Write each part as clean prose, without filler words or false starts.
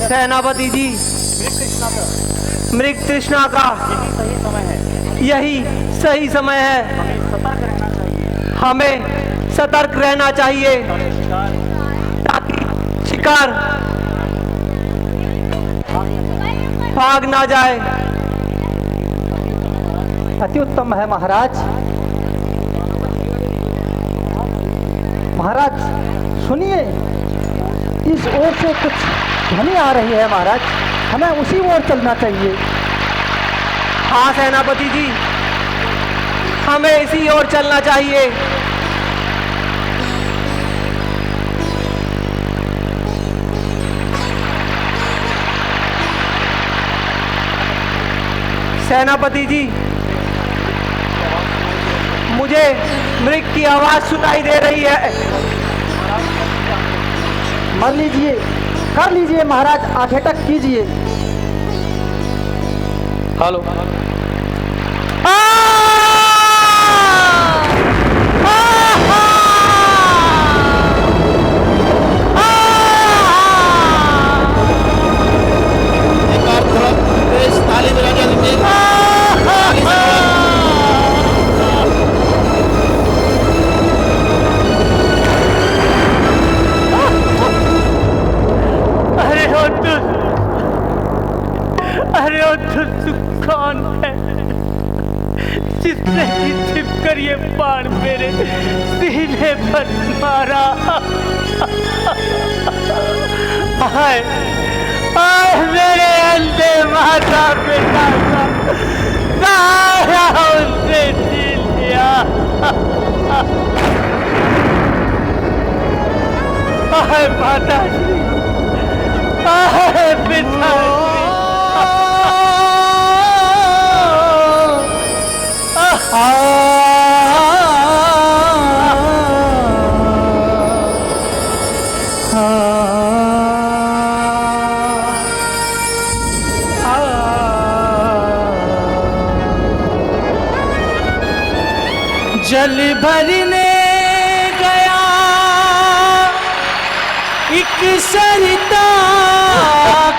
सेनापति जी, मृग तृष्णा का यही सही समय है। हमें सतर्क रहना चाहिए ताकि शिकार भाग ना जाए। अति उत्तम है महाराज। महाराज सुनिए, इस ओर से कुछ ध्वनि आ रही है महाराज, हमें उसी ओर चलना चाहिए। हाँ सेनापति जी, हमें इसी ओर चलना चाहिए। सेनापति जी, मुझे मृग की आवाज सुनाई दे रही है। मर लीजिए, कर लीजिए महाराज, आंखें टक कीजिए। हेलो, ताली बजा दीजिए। अरे ओ तुझ कौन है जिसने छिप कर ये बाण मेरे सीने पर मारा? हाय हाय मेरे अंधे माता पिता का सारा उसने छीन लिया। हाय माता जी, हाय पिता जल भरने गया एक सरिता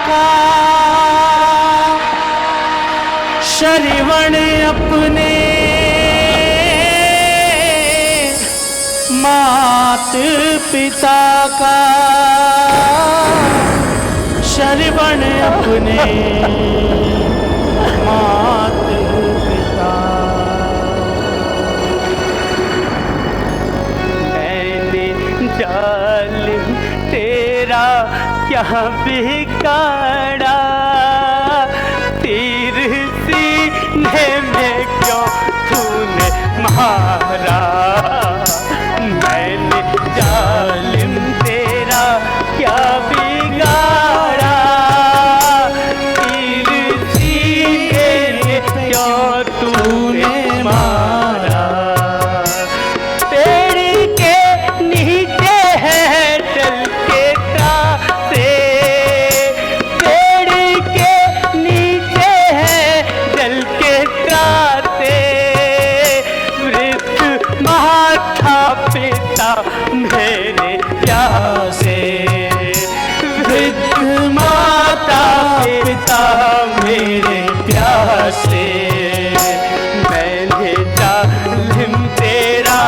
का, श्रवण अपने मात पिता का, श्रवण अपने मात पिता। मैंने जालिम तेरा क्या बिगाड़ा, तीर सीने में क्यों तूने मारा? मैंने जालिम तेरा क्या बिगाड़ा, तीर सीने में क्यों तूने मारा? पेड़ के नीचे है डल के त्रासे, पेड़ के नीचे है डल के त्रासे, वृद्ध माता पिता मेरे प्यासे, वृद्ध माता पिता मेरे प्यासे। मैंने जालिम तेरा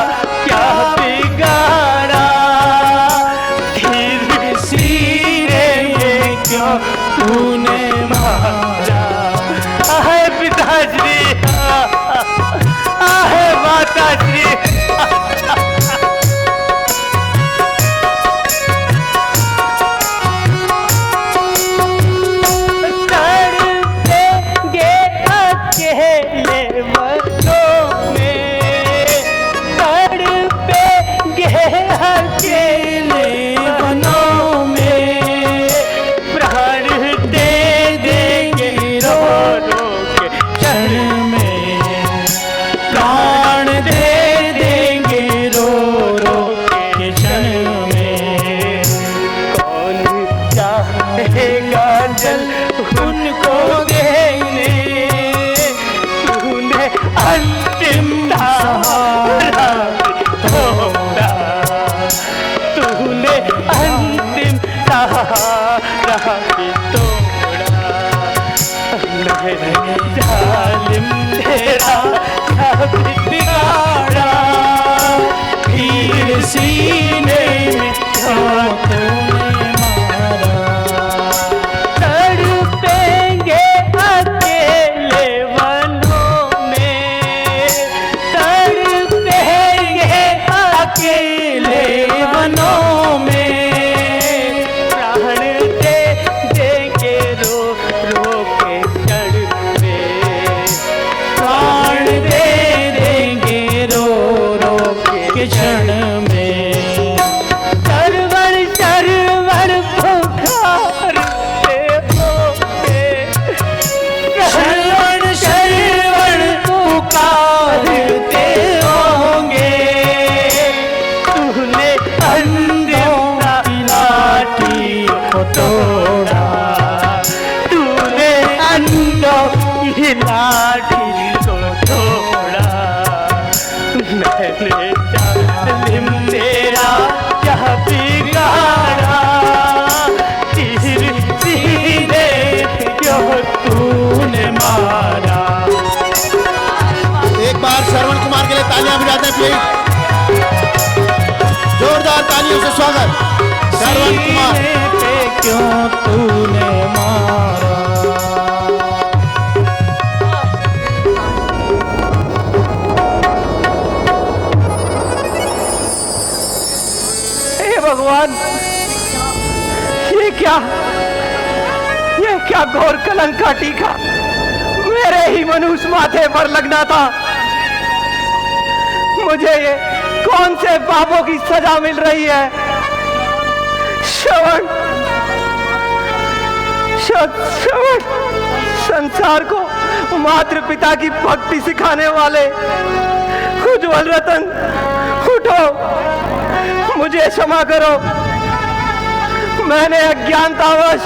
क्या बिगाड़ा, तीर सीने में क्यों तूने मारा? आहे पिताश्री, आहे माताश्री, तड़पेंगे अकेले वनों में, तड़पेंगे अकेले वनों में, प्राण दे देंगे रो रो के क्षण में, प्राण दे देंगे रो रो के क्षण में। कौन चाहेगा जल उनको देने, तूने अंतिम सहारा तोड़ा, तूने अंतिम सहारा श्रवण कुमार। पे क्यों तूने मारा। हे भगवान, ये क्या घोर कलंक का टीका मेरे ही मनुष्य माथे पर लगना था। मुझे ये कौन से पापों की सजा मिल रही है। श्रवण, संसार को मातृ पिता की भक्ति सिखाने वाले उज्ज्वल रतन, उठो, मुझे क्षमा करो। मैंने अज्ञानतावश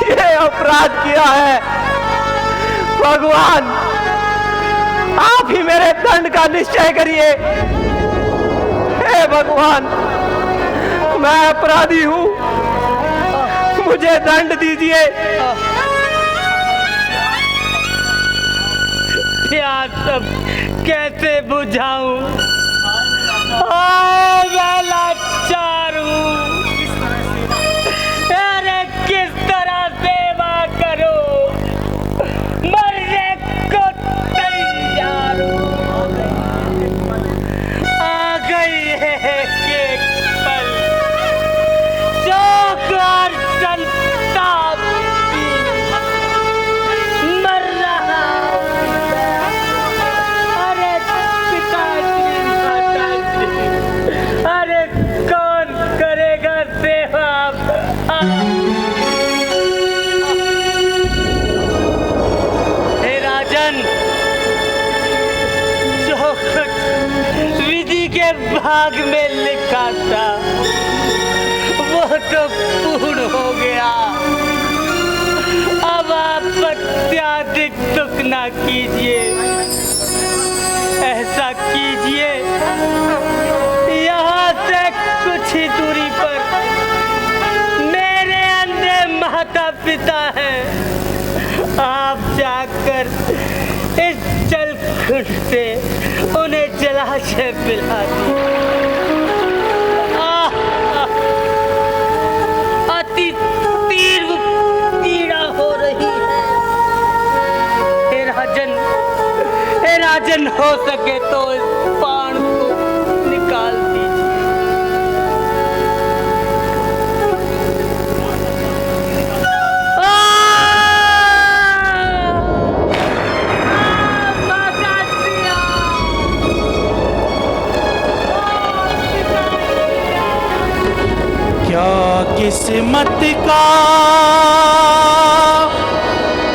ये अपराध किया है। भगवान, आप ही मेरे दंड का निश्चय करिए। हे भगवान, मैं अपराधी हूं, मुझे दंड दीजिए। प्यास सब कैसे बुझाऊं, मैं लाचार हूं। अरे किस तरह सेवा करो, मरने को तैयार हूं। आ गई है एक पल, शोक और संताप की मर रहा। अरे पिताजी, माताजी, अरे कौन करेगा सेवा। हे राजन, जो कुछ विधि के भाग में लिखा था वो तो पूर्ण हो गया। अब आप अत्याधिक दुख ना कीजिए। ऐसा कीजिए, यहाँ से कुछ ही दूरी पर मेरे अंधे माता पिता हैं। आप जाकर इस जल खुद से उन्हें जलाशय पिला दीजिए। अति तीव्र पीड़ा हो रही है। हे राजन, हो सके तो इस बाण को निकाल दीजिए। क्या किस्मत का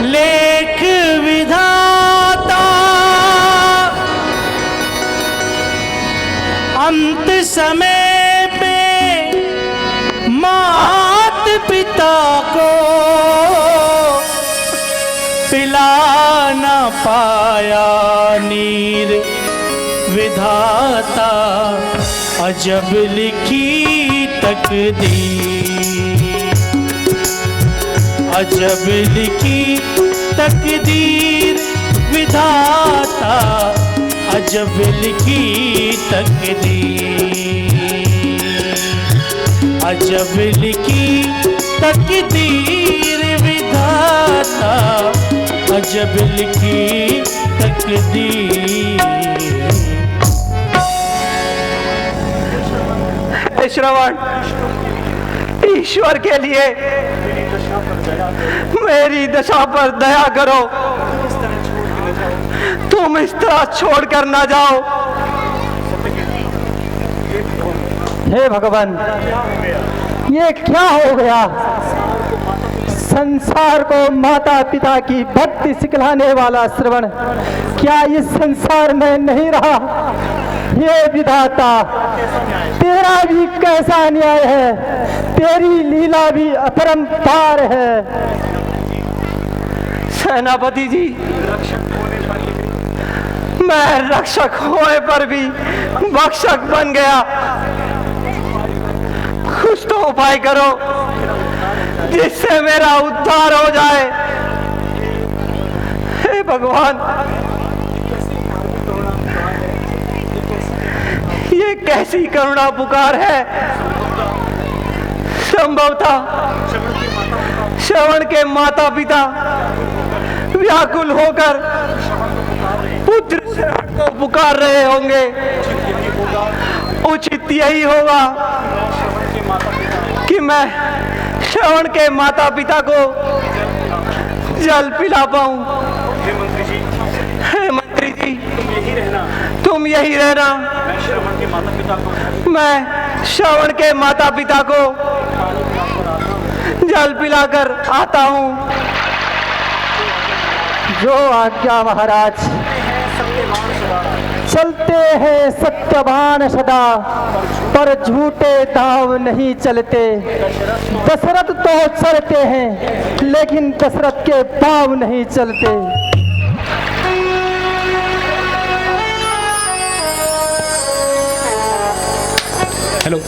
लेख विधाता, अंत समय पे मात पिता को पिला न पाया नीर विधाता। अजब लिखी तकदीर, अजब लिखी तकदीर विधाता। अजब लिखी तकदीर, अजब लिखी तकदीर विधाता। अजब लिखी तकदीर। श्रवण, ईश्वर के लिए मेरी दशा पर दया करो। तुम इस तरह छोड़कर ना जाओ। हे भगवान, ये क्या हो गया। संसार को माता पिता की भक्ति सिखलाने वाला श्रवण क्या इस संसार में नहीं रहा। ये विधाता, तेरा भी कैसा अन्याय है, तेरी लीला भी अपरंपार है। सेनापति जी, मैं रक्षक होने पर भी भक्षक बन गया। कुछ तो उपाय करो जिससे मेरा उद्धार हो जाए। हे भगवान, ये कैसी करुणा पुकार है। संभव था। श्रवण के माता पिता व्याकुल होकर पुत्र श्रवण को पुकार रहे होंगे। उचित यही होगा कि मैं श्रवण के माता पिता को जल पिला पाऊं। हे मंत्री जी, तुम यही रहना। मैं श्रवण के माता पिता को जल पिलाकर आता हूँ। जो आज्ञा महाराज। चलते हैं सत्यवान सदा, पर झूठे दाव नहीं चलते। दशरथ तो चलते हैं, लेकिन दशरथ के पाँव नहीं चलते। हेलो।